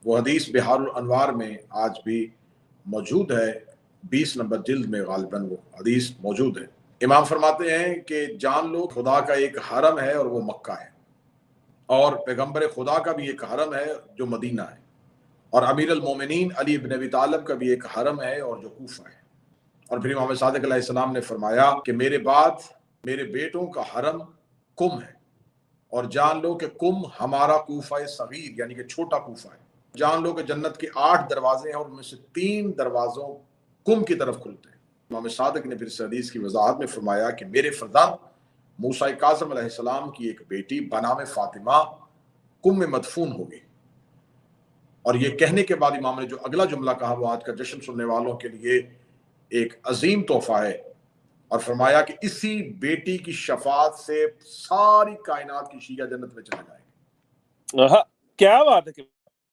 वो हदीस बिहारुल अनवार में आज भी मौजूद है, 20 नंबर जिल्द में गालिबन वो हदीस मौजूद है। इमाम फरमाते हैं कि जान लो खुदा का एक हरम है और वो मक्का है, और पैगंबर खुदा का भी एक हरम है जो मदीना है, और अमीर अल मोमिनीन अली इब्न अबी तालिब का भी एक हरम है और जो कूफा है। और फिर इमाम सादिक अलैहिस्सलाम ने फरमाया कि मेरे बाद मेरे बेटों का हरम कुम है, और जान लो कि कुम हमारा कूफा सगीर यानी कि छोटा कूफा है। जान लो कि जन्नत के 8 दरवाजे हैं और उनमें से 3 दरवाजों कुम की तरफ खुलते हैं। इमाम सादिक ने फिर इस हदीस की वजाहत में फरमाया कि मेरे फरजंद मूसा काज़िम अलैहिस्सलाम की एक बेटी बनाम फातिमा कुम में मदफून होगी। और ये कहने के बाद इमाम ने जो अगला जुमला कहा वो आज का जश्न सुनने वालों के लिए एक अजीम तोहफा है, और फरमाया कि इसी बेटी की शफात से सारी कायनात की शिया जन्नत में चले जाएंगे। क्या बात है।